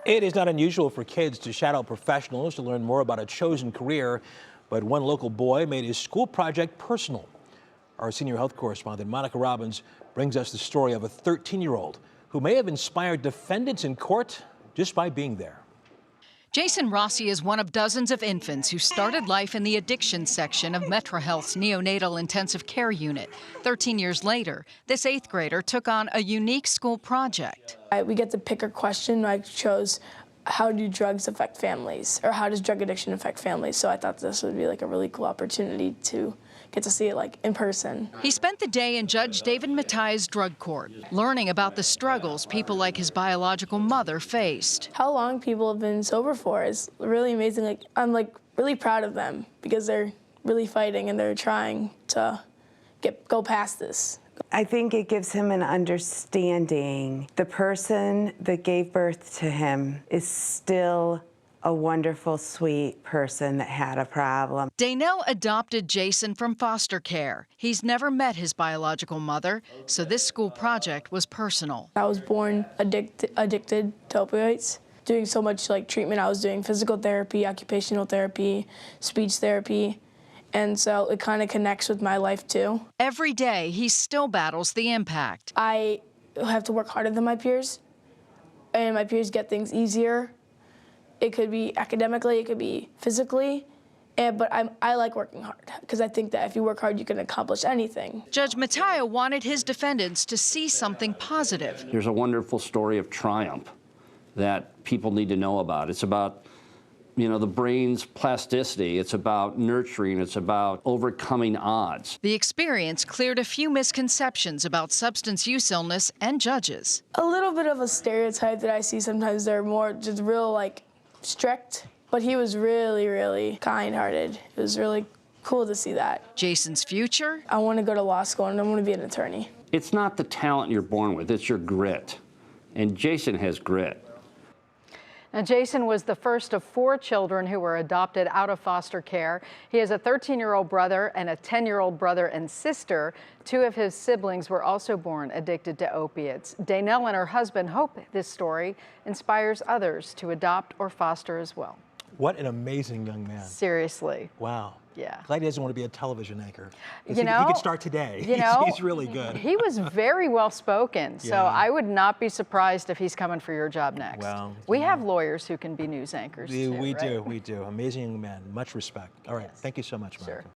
It is not unusual for kids to shadow professionals to learn more about a chosen career, but one local boy made his school project personal. Our senior health correspondent, Monica Robbins, brings us the story of a 13-year-old who may have inspired defendants in court just by being there. Jason Rossi is one of dozens of infants who started life in the addiction section of MetroHealth's neonatal intensive care unit. 13 years later, this 8th grader took on a unique school project. We get to pick a question. I chose, how do drugs affect families? Or how does drug addiction affect families? So I thought this would be like a really cool opportunity to get to see it like in person. He spent the day in Judge David Matia's drug court, learning about the struggles people like his biological mother faced. How long people have been sober for is really amazing. Like, I'm really proud of them because they're really fighting and they're trying to go past this. I think it gives him an understanding. The person that gave birth to him is still a wonderful, sweet person that had a problem. Daenelle adopted Jason from foster care. He's never met his biological mother, so this school project was personal. I was born addicted to opioids. Doing so much treatment, I was doing physical therapy, occupational therapy, speech therapy, and so it kind of connects with my life too. Every day, he still battles the impact. I have to work harder than my peers, and my peers get things easier. It could be academically, it could be physically, but I like working hard because I think that if you work hard, you can accomplish anything. Judge Matia wanted his defendants to see something positive. There's a wonderful story of triumph that people need to know about. It's about, the brain's plasticity. It's about nurturing. It's about overcoming odds. The experience cleared a few misconceptions about substance use illness and judges. A little bit of a stereotype that I see sometimes. They're more just real strict, but he was really, really kind-hearted. It was really cool to see that. Jason's future? I want to go to law school and I want to be an attorney. It's not the talent you're born with, it's your grit. And Jason has grit. Now, Jason was the first of 4 children who were adopted out of foster care. He has a 13-year-old brother and a 10-year-old brother and sister. 2 of his siblings were also born addicted to opiates. Daenelle and her husband hope this story inspires others to adopt or foster as well. What an amazing young man. Seriously. Wow. Yeah. Glad he doesn't want to be a television anchor. He could start today. He's really good. He was very well spoken, so I would not be surprised if he's coming for your job next. Well, we have lawyers who can be news anchors too, we right? do. Amazing young man. Much respect. All right. Thank you so much, Monica. Sure.